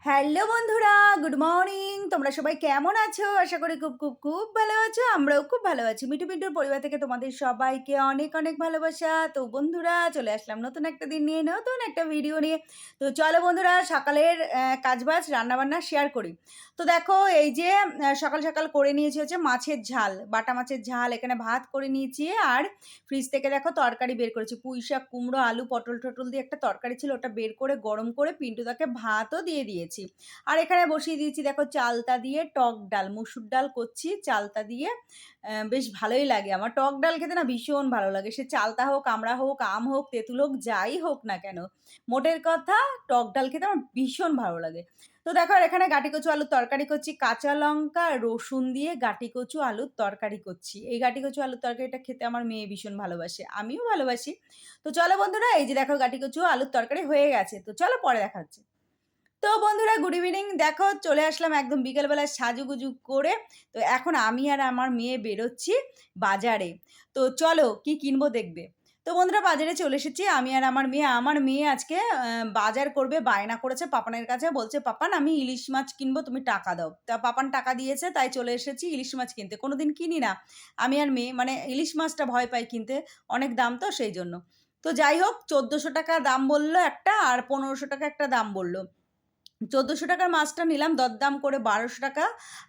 Hello বন্ধুরা, good morning. তোমরা সবাই কেমন আছো? আশা করি খুব খুব খুব ভালো আছো। আমরাও খুব ভালো আছি। মিঠু পিন্টুর পরিবার থেকে তোমাদের সবাইকে অনেক অনেক ভালোবাসা। তো বন্ধুরা চলে আসলাম নতুন একটা দিন নিয়ে, নতুন একটা ভিডিও নিয়ে। তো চলো বন্ধুরা সকালের কাজবাজ রান্নাবান্না শেয়ার করি। তো দেখো এই যে সকাল সকাল করে নিয়েছি হচ্ছে মাছের ঝাল, বাটা মাছের ঝাল। এখানে ভাত করে নিয়েছি আর ফ্রিজ থেকে দেখো তরকারি বের করেছি। পুঁই শাক, কুমড়ো, আলু, পটল টটল দিয়ে একটা তরকারি ছিল, ওটা বের করে গরম করে পিন্টুদাকে ভাতও দিয়ে দিয়েছি। আর এখানে বসিয়ে দিয়েছি দেখো চালতা দিয়ে টক ডাল, মুসুর ডাল করছি চালতা দিয়ে। বেশ ভালোই লাগে আমার টক ডাল খেতে, না ভীষণ ভালো লাগে। সে চালতা হোক, আমড়া হোক, আম হোক, তেঁতুল হোক, যাই হোক না কেন, মোটের কথা টক ডাল খেতে আমার ভীষণ ভালো লাগে। তো দেখো আর এখানে গাটি কচু আলুর তরকারি করছি, কাঁচা লঙ্কা রসুন দিয়ে গাটি কচু আলুর তরকারি করছি। এই গাটি কচু আলুর তরকারিটা খেতে আমার মেয়ে ভীষণ ভালোবাসে, আমিও ভালোবাসি। তো চলো বন্ধুরা, এই যে দেখো গাটি কচু আলুর তরকারি হয়ে গেছে। তো চলো পরে দেখা হচ্ছে। তো বন্ধুরা গুড ইভিনিং। দেখো চলে আসলাম একদম বিকেলবেলায় সাজুগুজু করে। তো এখন আমি আর আমার মেয়ে বেরোচ্ছি বাজারে। তো চলো কি কিনবো দেখবে। তো বন্ধুরা বাজারে চলে এসেছি আমি আর আমার মেয়ে। আমার মেয়ে আজকে বাজার করবে, বায়না করেছে পাপানের কাছে, বলছে পাপান আমি ইলিশ মাছ কিনবো, তুমি টাকা দাও। তা পাপান টাকা দিয়েছে, তাই চলে এসেছি ইলিশ মাছ কিনতে। কোনোদিন কিনি না আমি আর মেয়ে, মানে ইলিশ মাছটা ভয় পাই কিনতে, অনেক দাম তো সেই জন্য। তো যাই হোক ১৪০০ টাকা দাম বললো একটা, আর ১৫০০ টাকা একটা দাম বললো। ১৪০০ টাকার মাছটা নিলাম দরদাম করে ১২০০ টাকা।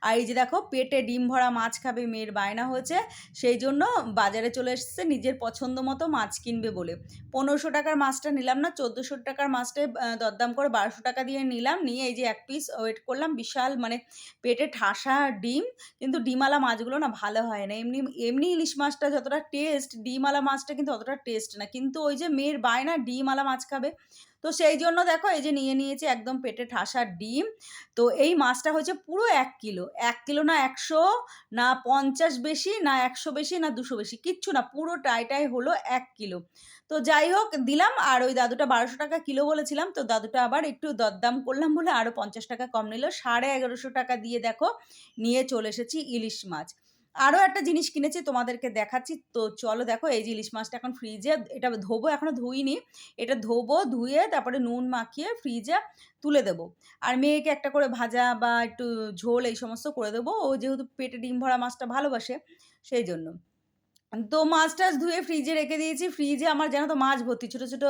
আর এই যে দেখো পেটে ডিম ভরা মাছ খাবে, মেয়ের বায়না হয়েছে, সেই জন্য বাজারে চলে এসেছে নিজের পছন্দ মতো মাছ কিনবে বলে। ১৫০০ টাকার মাছটা নিলাম না, ১৪০০ টাকার মাছটাই দরদাম করে ১২০০ টাকা দিয়ে নিলাম। নিয়ে এই যে এক পিস ওয়েট করলাম, বিশাল মানে পেটে ঠাসা ডিম। কিন্তু ডিমওয়ালা মাছগুলো না ভালো হয় না, এমনি এমনি ইলিশ মাছটা যতটা টেস্ট, ডিমওয়ালা মাছটা কিন্তু অতটা টেস্ট না। কিন্তু ওই যে মেয়ের বায়না ডিমওয়ালা মাছ খাবে, তো সেই জন্য দেখো এই যে নিয়ে নিয়েছি একদম পেটে ঠাসা ডিম। তো এই মাছটা হচ্ছে পুরো ১ কিলো। ১ কিলো না ১০০, না ৫০ বেশি, না ১০০ বেশি, না ২০০ বেশি, কিচ্ছু না, পুরো টাইটাই হলো ১ কিলো। তো যাই হোক দিলাম। আর ওই দাদুটা ১২০০ টাকা কিলো বলেছিলাম, তো দাদুটা আবার একটু দরদাম করলাম বলে আরও ৫০ টাকা কম নিল। ১১৫০ টাকা দিয়ে দেখো নিয়ে চলে এসেছি ইলিশ মাছ। আরও একটা জিনিস কিনেছি তোমাদেরকে দেখাচ্ছি। তো চলো দেখো এই যে ইলিশ মাছটা এখন ফ্রিজে, এটা ধোবো, এখনো ধুইনি। এটা ধোবো, ধুয়ে তারপরে নুন মাখিয়ে ফ্রিজে তুলে দেবো। আর মেয়েকে একটা করে ভাজা বা একটু ঝোল এই সমস্ত করে দেবো। ও যেহেতু পেটে ডিম ভরা মাছটা ভালোবাসে সেই জন্য। তো মাছ-টাছ ধুয়ে ফ্রিজে রেখে দিয়েছি। ফ্রিজে আমার জানো তো মাছ ভর্তি। ছোট, ছোট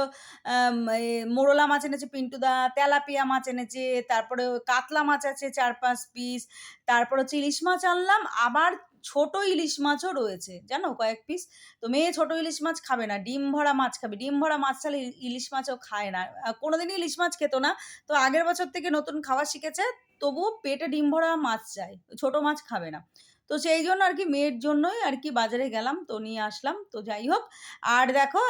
মোরলা মাছ এনেছে পিন্টুদা, তেলাপিয়া মাছ এনেছে, তারপরে কাতলা মাছ আছে ৪-৫ পিস। তারপর হচ্ছে ইলিশ মাছ আনলাম। আবার ছোট ইলিশ মাছও রয়েছে জানো কয়েক পিস। তো মেয়ে ছোট ইলিশ মাছ খাবে না, ডিম ভরা মাছ খাবে। ডিম ভরা মাছ ছাড়া ইলিশ মাছও খায় না। কোনোদিনই ইলিশ মাছ খেত না। তো আগের বছর থেকে নতুন খাওয়া শিখেছে। তবুও পেটে ডিম ভরা মাছ চায়। ছোট মাছ খাবে না। তো সেই জন্য আরকি মেয়ের জন্যই আরকি বাজারে গেলাম, তো নিয়ে আসলাম। তো যাই হোক। আর দেখো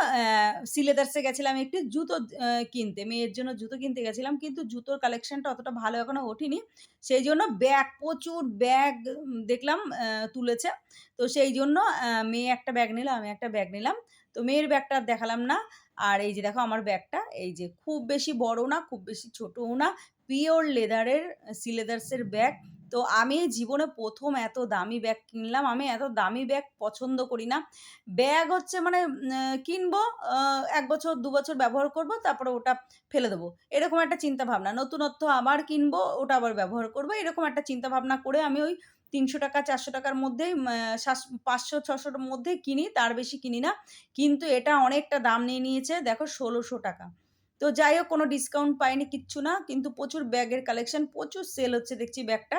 সিলেদার্সে গেছিলাম একটু জুতো কিনতে। মেয়ের জন্য জুতো কিনতে গেছিলাম। কিন্তু জুতোর কালেকশনটা অতটা ভালো এখনো ওঠেনি। সেই জন্য ব্যাগ, প্রচুর ব্যাগ দেখলাম তুলেছে। তো সেই জন্য মেয়ে একটা ব্যাগ নিল, আমি একটা ব্যাগ নিলাম। তো মেয়ের ব্যাগটা আর দেখালাম না। আর এই যে দেখো আমার ব্যাগটা, এই যে খুব বেশি বড়ও না, খুব বেশি ছোটও না। পিওর লেদারের সিলেদার্সের ব্যাগ। তো আমি জীবনে ১ম এত দামি ব্যাগ কিনলাম। আমি এত দামি ব্যাগ পছন্দ করি না। ব্যাগ হচ্ছে মানে কিনবো, ১ বছর ২ বছর ব্যবহার করব, তারপরে ওটা ফেলে দেবো। এরকম একটা চিন্তাভাবনা। নতুনত্ব আবার কিনবো, ওটা আবার ব্যবহার করব। এরকম একটা চিন্তাভাবনা করে আমি ওই ৳৩০০ ৳৪০০ র মধ্যেই ৫০০-৬০০ র মধ্যেই কিনি, তার বেশি কিনি না। কিন্তু এটা অনেকটা দাম নিয়ে নিয়েছে দেখো ৳১৬০০। তো যাই হোক কোনো ডিসকাউন্ট পাইনি, কিচ্ছু না। কিন্তু প্রচুর ব্যাগের কালেকশন, প্রচুর সেল হচ্ছে দেখছি ব্যাগটা।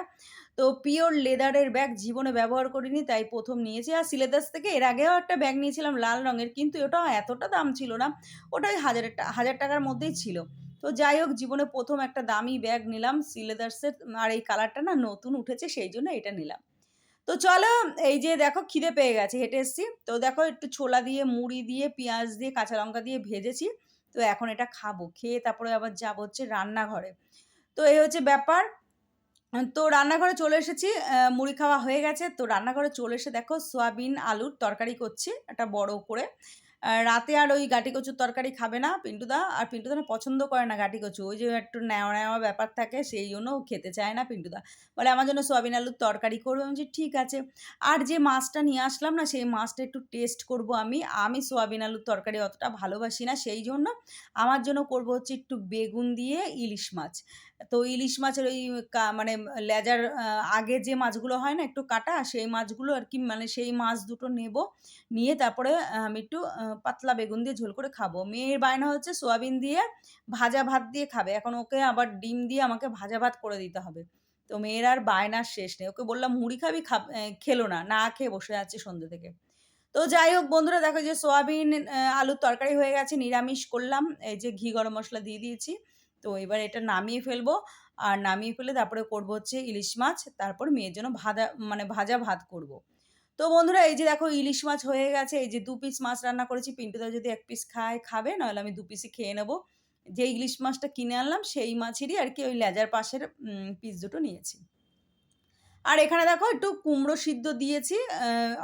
তো পিওর লেদারের ব্যাগ, জীবনে ব্যবহার করিনি, তাই ১ম নিয়েছি। আর সিলেদার্স থেকে এর আগেও একটা ব্যাগ নিয়েছিলাম লাল রঙের, কিন্তু ওটা এতটা দাম ছিল না। ওটা ওই ৳১,০০০ টাকার মধ্যেই ছিল। তো যাই হোক জীবনে ১ম একটা দামি ব্যাগ নিলাম সিলেদার্সের। আর এই কালারটা না নতুন উঠেছে, সেই জন্য এটা নিলাম। তো চলো এই যে দেখো খিদে পেয়ে গেছে, হেঁটে এসেছি। তো দেখো একটু ছোলা দিয়ে, মুড়ি দিয়ে, পেঁয়াজ দিয়ে, কাঁচা লঙ্কা দিয়ে ভেজেছি। তো এখন এটা খাবো। খেয়ে তারপরে আবার যাবো হচ্ছে রান্নাঘরে। তো এই হচ্ছে ব্যাপার। তো রান্নাঘরে চলে এসেছি। মুড়ি খাওয়া হয়ে গেছে। তো রান্নাঘরে চলে এসে দেখো সয়াবিন আলুর তরকারি করছি একটা বড় করে। রাতে আর ওই গাটি কচুর তরকারি খাবে না পিন্টুদা। আর পিন্টুদা না পছন্দ করে না গাটি কচু। ওই যে একটু নেওয়া, নেওয়া ব্যাপার থাকে, সেই জন্য ও খেতে চায় না পিন্টুদা। বলে আমার জন্য সয়াবিন আলুর তরকারি করবে। আমি বলছি ঠিক আছে। আর যে মাছটা নিয়ে আসলাম না, সেই মাছটা একটু টেস্ট করব আমি। আমি সয়াবিন আলুর তরকারি অতটা ভালোবাসি না। সেই জন্য আমার জন্য করব হচ্ছে একটু বেগুন দিয়ে ইলিশ মাছ। তো ইলিশ মাছের ওই মানে লেজার আগে যে মাছগুলো হয় না একটু কাটা, সেই মাছগুলো আরকি মানে সেই মাছ দুটো নেবো। নিয়ে তারপরে আমি একটু পাতলা বেগুন দিয়ে ঝোল করে খাবো। মেয়ের বায়না হচ্ছে সোয়াবিন দিয়ে ভাজা ভাত দিয়ে খাবে। এখন ওকে আবার ডিম দিয়ে আমাকে ভাজা ভাত করে দিতে হবে। তো মেয়ের আর বায়নার শেষ নেই। ওকে বললাম, "মুড়ি খাবি?" খেলো না। না খেয়ে বসে আছে সন্ধ্যে থেকে। তো যাই হোক বন্ধুরা, দেখো যে সোয়াবিন আলুর তরকারি হয়ে গেছে, নিরামিষ করলাম। এই যে ঘি গরম মসলা দিয়ে দিয়েছি। তো এবার এটা নামিয়ে ফেলবো। আর নামিয়ে ফেলে তারপরে করবো হচ্ছে ইলিশ মাছ। তারপর মেয়ের জন্য মানে ভাজা ভাত করব। তো বন্ধুরা এই যে দেখো ইলিশ মাছ হয়ে গেছে। এই যে ২ পিস মাছ রান্না করেছি। পিন্টুদা যদি ১ পিস খায় খাবে, নইলে আমি ২ পিসই খেয়ে নেব। যে ইলিশ মাছটা কিনে আনলাম সেই মাছেরই আরকি ওই লেজার পাশের পিস দুটো নিয়েছি। আর এখানে দেখো একটু কুমড়ো সিদ্ধ দিয়েছি।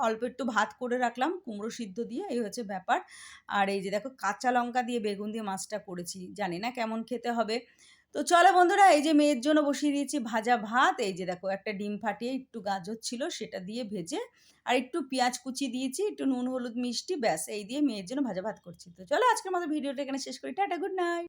অল্প একটু ভাত করে রাখলাম কুমড়ো সিদ্ধ দিয়ে, এই হচ্ছে ব্যাপার। আর এই যে দেখো কাঁচা লঙ্কা দিয়ে বেগুন দিয়ে মাছটা করেছি। জানি না কেমন খেতে হবে। তো চলো বন্ধুরা, এই যে মেয়ের জন্য বসিয়ে দিয়েছি ভাজা ভাত। এই যে দেখো একটা ডিম ফাটিয়ে একটু গাজর ছিল সেটা দিয়ে ভেজে আর একটু পেঁয়াজ কুচি দিয়েছি, একটু নুন, হলুদ, মিষ্টি, ব্যাস এই দিয়ে মেয়ের জন্য ভাজা ভাত করছি। তো চলো আজকের মতো ভিডিওটা এখানে শেষ করি। Tata, good night.